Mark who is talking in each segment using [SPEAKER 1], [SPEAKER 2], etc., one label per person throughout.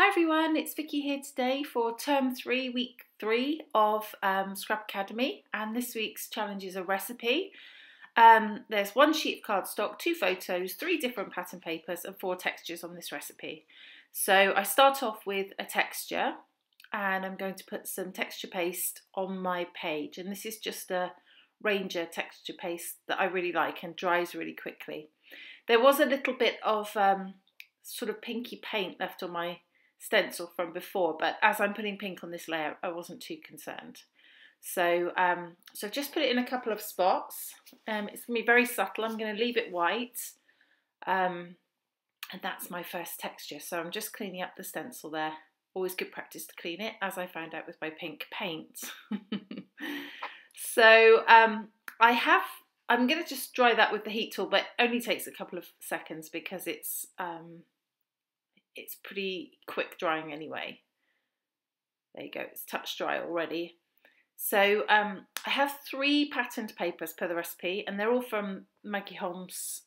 [SPEAKER 1] Hi everyone, it's Vicky here today for term 3, week 3 of Scrap Academy, and this week's challenge is a recipe. There's one sheet of cardstock, 2 photos, 3 different pattern papers and 4 textures on this recipe. So I start off with a texture and I'm going to put some texture paste on my page, and this is just a Ranger texture paste that I really like and dries really quickly. There was a little bit of sort of pinky paint left on my stencil from before, but as I'm putting pink on this layer, I wasn't too concerned. So so just put it in a couple of spots. It's going to be very subtle. I'm going to leave it white, and that's my first texture. So I'm just cleaning up the stencil there. Always good practice to clean it, as I found out with my pink paint. So I'm going to just dry that with the heat tool, but it only takes a couple of seconds because it's pretty quick drying anyway. There you go, it's touch dry already. So I have 3 patterned papers per the recipe, and they're all from Maggie Holmes'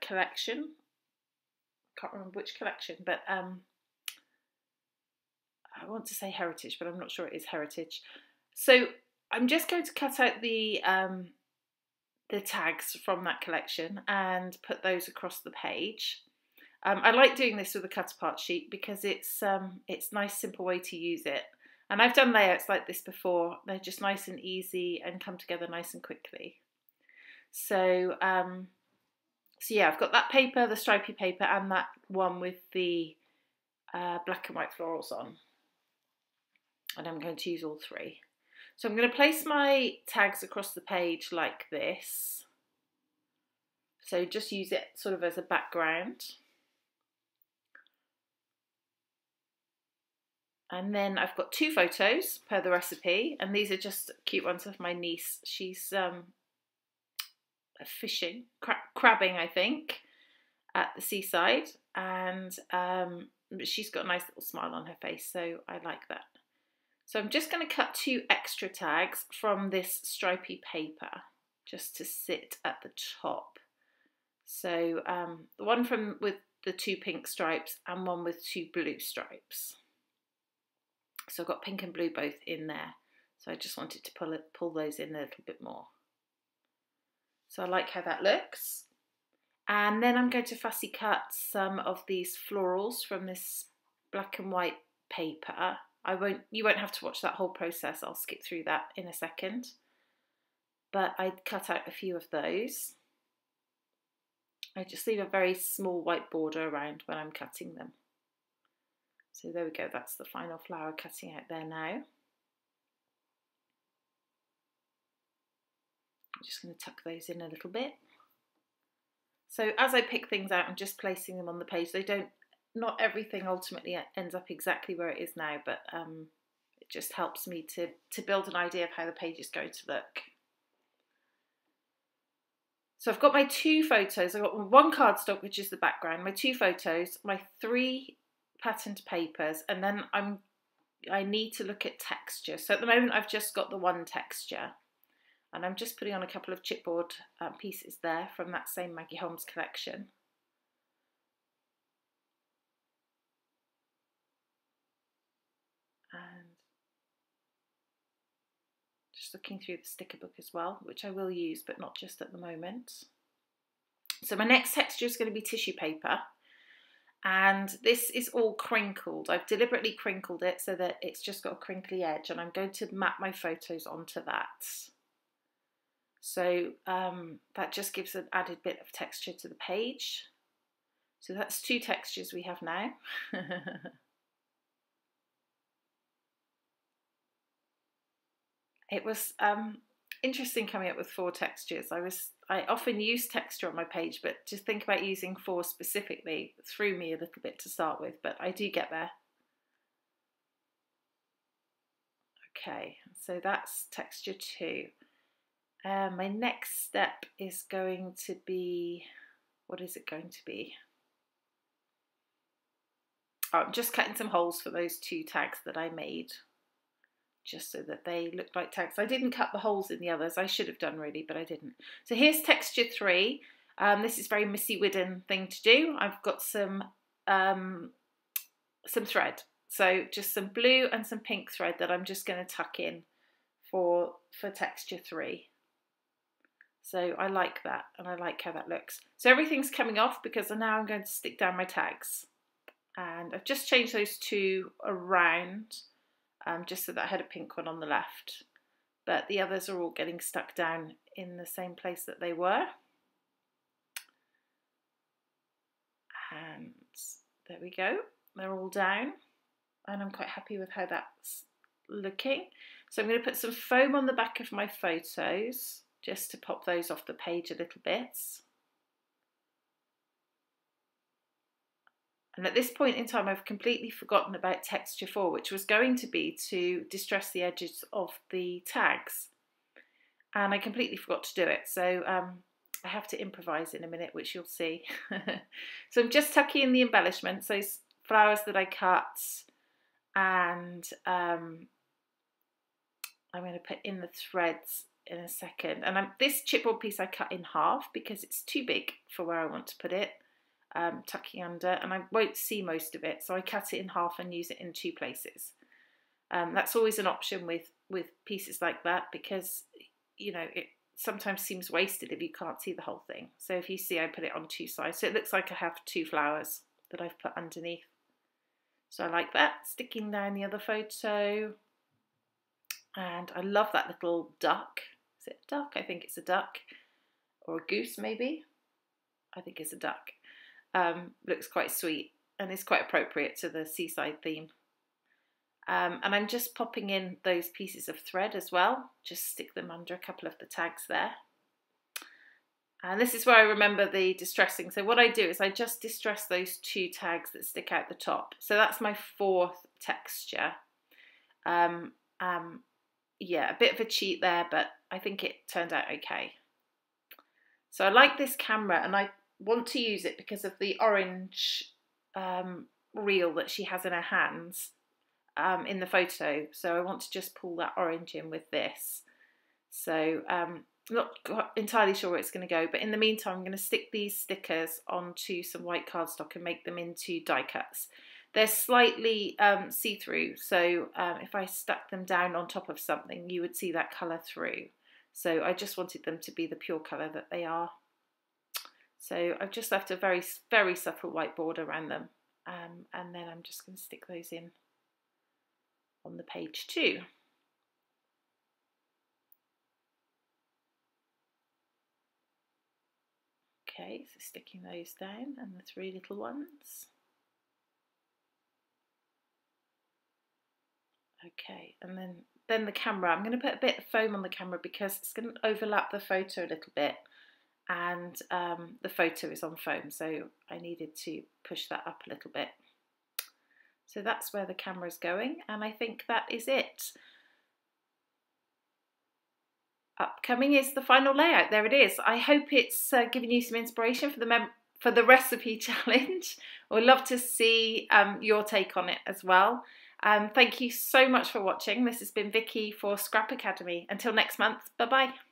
[SPEAKER 1] collection. Can't remember which collection, but I want to say Heritage, but I'm not sure it is Heritage. So I'm just going to cut out the tags from that collection and put those across the page. I like doing this with a cut apart sheet because it's nice, simple way to use it. And I've done layouts like this before. They're just nice and easy and come together nice and quickly. So so yeah, I've got that paper, the stripy paper, and that one with the black and white florals on. And I'm going to use all 3. So I'm going to place my tags across the page like this. So just use it sort of as a background. And then I've got 2 photos per the recipe, and these are just cute ones of my niece. She's fishing, crabbing, I think, at the seaside, and she's got a nice little smile on her face, so I like that. So I'm just going to cut 2 extra tags from this stripy paper just to sit at the top. So the one with the 2 pink stripes and one with 2 blue stripes. So I've got pink and blue both in there. So I just wanted to pull those in a little bit more. So I like how that looks. And then I'm going to fussy cut some of these florals from this black and white paper. You won't have to watch that whole process. I'll skip through that in a second. But I cut out a few of those. I just leave a very small white border around when I'm cutting them. So there we go, that's the final flower cutting out there now. I'm just going to tuck those in a little bit. So as I pick things out, I'm just placing them on the page. Not everything ultimately ends up exactly where it is now, but it just helps me to build an idea of how the page is going to look. So I've got my 2 photos. I've got 1 cardstock, which is the background, my 2 photos, my 3 patterned papers, and then I need to look at texture. So at the moment I've just got the 1 texture, and I'm just putting on a couple of chipboard pieces there from that same Maggie Holmes collection. And just looking through the sticker book as well, which I will use, but not just at the moment. So my next texture is going to be tissue paper. And this is all crinkled. I've deliberately crinkled it so that it's just got a crinkly edge, and I'm going to map my photos onto that. So that just gives an added bit of texture to the page. So that's 2 textures we have now. It was interesting coming up with 4 textures. I often use texture on my page, but to think about using 4 specifically threw me a little bit to start with, but I do get there. Okay, so that's texture 2. My next step is going to be, what is it going to be? Oh, I'm just cutting some holes for those 2 tags that I made, just so that they look like tags. I didn't cut the holes in the others. I should have done really, but I didn't. So here's texture 3. This is very Missy Widden thing to do. I've got some thread. So just some blue and some pink thread that I'm just going to tuck in for texture 3. So I like that, and I like how that looks. So everything's coming off because now I'm going to stick down my tags. And I've just changed those 2 around, just so that I had a pink one on the left. But the others are all getting stuck down in the same place that they were. And there we go, they're all down. And I'm quite happy with how that's looking. So I'm going to put some foam on the back of my photos, just to pop those off the page a little bit. And at this point in time, I've completely forgotten about texture 4, which was going to be to distress the edges of the tags. And I completely forgot to do it. So I have to improvise in a minute, which you'll see. So I'm just tucking in the embellishments, those flowers that I cut. And I'm going to put in the threads in a second. And this chipboard piece I cut in half because it's too big for where I want to put it. Tucking under, and I won't see most of it, so I cut it in half and use it in 2 places. That's always an option with pieces like that, because you know it sometimes seems wasted if you can't see the whole thing. So if you see, I put it on 2 sides, so it looks like I have 2 flowers that I've put underneath. So I like that. Sticking down the other photo, and I love that little duck. Is it a duck? I think it's a duck, or a goose maybe. I think it's a duck. Looks quite sweet and is quite appropriate to the seaside theme. And I'm just popping in those pieces of thread as well, just stick them under a couple of the tags there. And this is where I remember the distressing. So what I do is I just distress those 2 tags that stick out the top. So that's my 4th texture. Yeah, a bit of a cheat there, but I think it turned out okay. So I like this camera, and I want to use it because of the orange reel that she has in her hands in the photo. So I want to just pull that orange in with this. So I'm not entirely sure where it's going to go, but in the meantime I'm going to stick these stickers onto some white cardstock and make them into die cuts. They're slightly see-through, so if I stuck them down on top of something you would see that colour through. So I just wanted them to be the pure colour that they are. So I've just left a very, very subtle white border around them, and then I'm just going to stick those in on the page too. Okay, so sticking those down, and the 3 little ones. Okay, and then the camera. I'm going to put a bit of foam on the camera because it's going to overlap the photo a little bit. And the photo is on foam, so I needed to push that up a little bit. So that's where the camera is going, and I think that is it. Upcoming is the final layout. There it is. I hope it's given you some inspiration for the recipe challenge. I would love to see your take on it as well. Thank you so much for watching. This has been Vicky for Scrap Academy. Until next month, bye-bye.